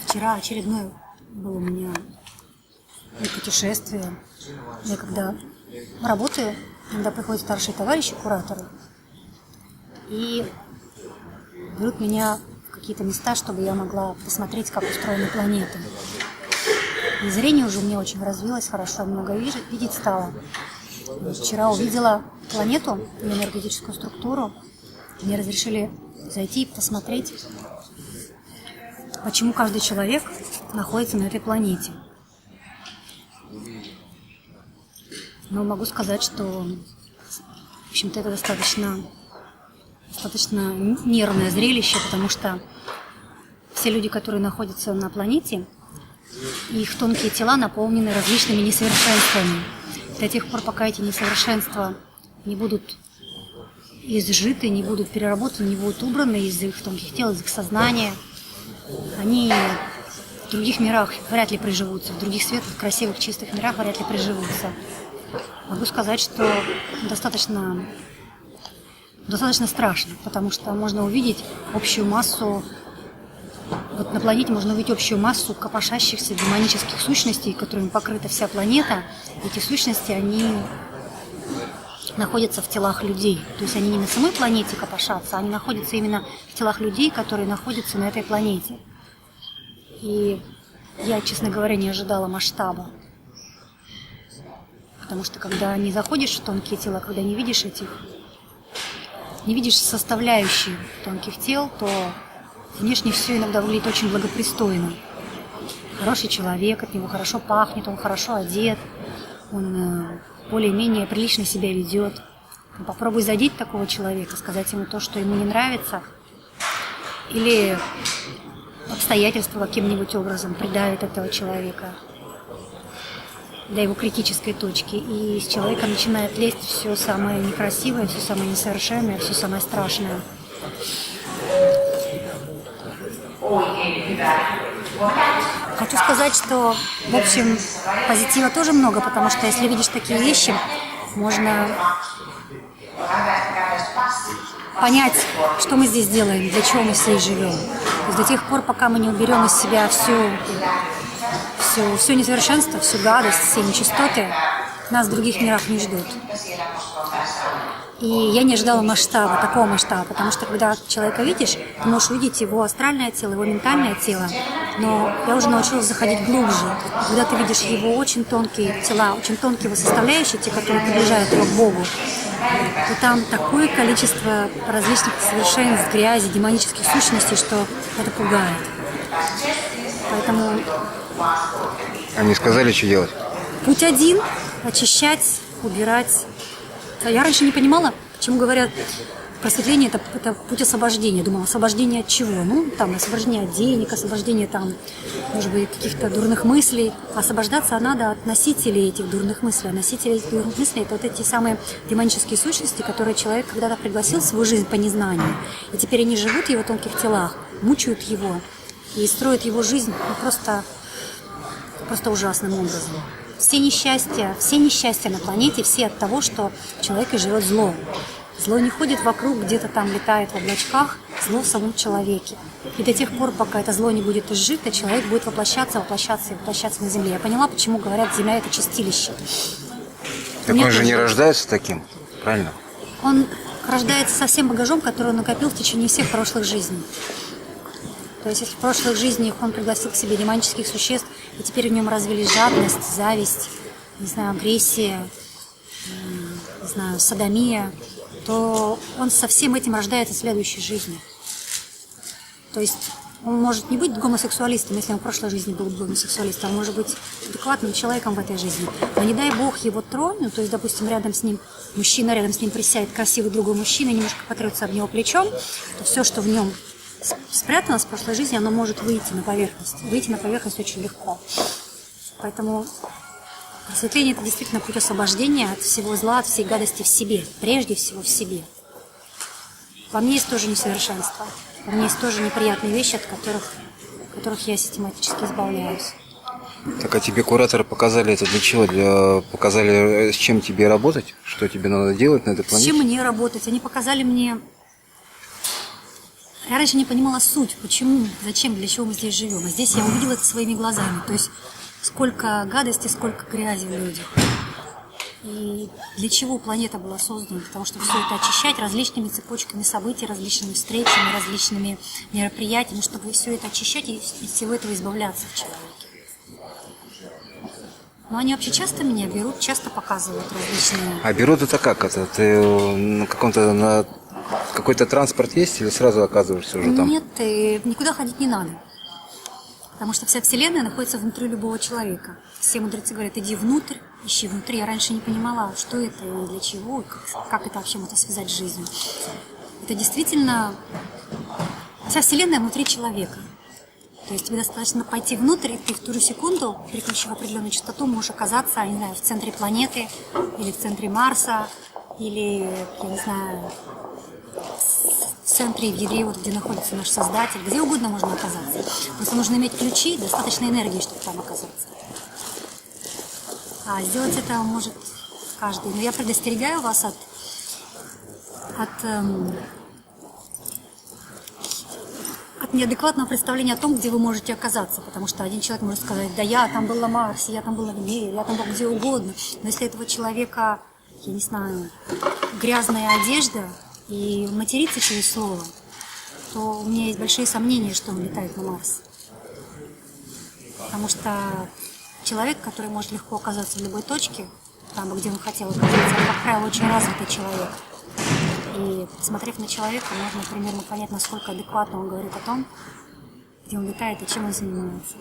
Вчера очередное было у меня путешествие. Я когда работаю, иногда приходят старшие товарищи, кураторы, и берут меня в какие-то места, чтобы я могла посмотреть, как устроена планета. И зрение уже у меня очень развилось, хорошо, много видеть стало. Вчера увидела планету, ее энергетическую структуру. Мне разрешили зайти и посмотреть, почему каждый человек находится на этой планете. Но могу сказать, что, в общем-то, это достаточно нервное зрелище, потому что все люди, которые находятся на планете, их тонкие тела наполнены различными несовершенствами. До тех пор, пока эти несовершенства не будут изжиты, не будут переработаны, не будут убраны из их тонких тел, из их сознания, они в других мирах вряд ли приживутся, в других светлых, красивых, чистых мирах вряд ли приживутся. Могу сказать, что достаточно страшно, потому что можно увидеть общую массу, вот на планете можно увидеть общую массу копошащихся демонических сущностей, которыми покрыта вся планета. Эти сущности, они находятся в телах людей. То есть они не на самой планете копошатся, они находятся именно в телах людей, которые находятся на этой планете. И я, честно говоря, не ожидала масштаба. Потому что когда не заходишь в тонкие тела, когда не видишь составляющие тонких тел, то внешне все иногда выглядит очень благопристойно. Хороший человек, от него хорошо пахнет, он хорошо одет, он более-менее прилично себя ведет. Попробуй задеть такого человека, сказать ему то, что ему не нравится, или обстоятельства каким-нибудь образом придавят этого человека до его критической точки, и из человека начинает лезть все самое некрасивое, все самое несовершенное, все самое страшное. Хочу сказать, что, в общем, позитива тоже много, потому что если видишь такие вещи, можно понять, что мы здесь делаем, для чего мы здесь живем. То есть до тех пор, пока мы не уберем из себя все несовершенство, всю гадость, все нечистоты, нас в других мирах не ждут. И я не ожидала масштаба, такого масштаба, потому что когда человека видишь, ты можешь увидеть его астральное тело, его ментальное тело, но я уже научилась заходить глубже. Когда ты видишь его очень тонкие тела, очень тонкие его составляющие, те, которые приближают его к Богу, то там такое количество различных совершенств, грязи, демонических сущностей, что это пугает. Поэтому... Они сказали, что делать? Путь один – очищать, убирать. Я раньше не понимала, почему говорят, просветление – это путь освобождения. Думала, освобождение от чего? Ну, там, освобождение от денег, освобождение, там, может быть, каких-то дурных мыслей. Освобождаться надо от носителей этих дурных мыслей. А носители этих дурных мыслей – это вот эти самые демонические сущности, которые человек когда-то пригласил в свою жизнь по незнанию. И теперь они живут в его тонких телах, мучают его и строят его жизнь просто ужасным образом. Все несчастья на планете, все от того, что в человеке живет зло. Зло не ходит вокруг, где-то там летает в облачках, зло в самом человеке. И до тех пор, пока это зло не будет изжито, человек будет воплощаться на земле. Я поняла, почему говорят, земля – это чистилище. Так он же не рождается таким, правильно? Он рождается со всем багажом, который он накопил в течение всех прошлых жизней. То есть, если в прошлых жизнях он пригласил к себе демонических существ, и теперь в нем развились жадность, зависть, не знаю, агрессия, не знаю, содомия, то он со всем этим рождается в следующей жизни. То есть он может не быть гомосексуалистом, если он в прошлой жизни был гомосексуалистом, он может быть адекватным человеком в этой жизни. Но не дай бог его тронуть, то есть, допустим, рядом с ним мужчина, рядом с ним присядет красивый другой мужчина, немножко потрется об него плечом, то все, что в нем спрятано с прошлой жизни, оно может выйти на поверхность. Выйти на поверхность очень легко. Поэтому просветление – это действительно путь освобождения от всего зла, от всей гадости в себе. Прежде всего в себе. Во мне есть тоже несовершенство. Во мне есть тоже неприятные вещи, от которых я систематически избавляюсь. Так, а тебе кураторы показали это для чего? Показали, с чем тебе работать? Что тебе надо делать на этой планете? С чем мне работать? Они показали мне Я раньше не понимала суть, почему, зачем, для чего мы здесь живем. А здесь я увидела это своими глазами. То есть сколько гадости, сколько грязи в людях. И для чего планета была создана? Для того, чтобы все это очищать различными цепочками событий, различными встречами, различными мероприятиями, чтобы все это очищать и из всего этого избавляться в человеке. Но они вообще часто меня берут, часто показывают различные... А берут это как? Это ты на какой-то транспорт есть или сразу оказываешься уже там? Нет, никуда ходить не надо. Потому что вся Вселенная находится внутри любого человека. Все мудрецы говорят, иди внутрь, ищи внутри. Я раньше не понимала, что это и для чего, и как это вообще можно связать с жизнью. Это действительно вся Вселенная внутри человека. То есть тебе достаточно пойти внутрь, и ты в ту же секунду, переключив определенную частоту, можешь оказаться, я не знаю, в центре планеты, или в центре Марса, или, я не знаю, в центре, в ядре, вот где находится наш Создатель, где угодно можно оказаться. Просто нужно иметь ключи, достаточно энергии, чтобы там оказаться. А сделать это может каждый. Но я предостерегаю вас от неадекватного представления о том, где вы можете оказаться. Потому что один человек может сказать, да я там был на Марсе, я там был на Венере, я там был где угодно. Но если этого человека, я не знаю, грязная одежда и материться через слово, то у меня есть большие сомнения, что он летает на Марс. Потому что человек, который может легко оказаться в любой точке, там, где он хотел оказаться, он, как правило, очень развитый человек. И, смотрев на человека, можно примерно понять, насколько адекватно он говорит о том, где он летает и чем он занимается.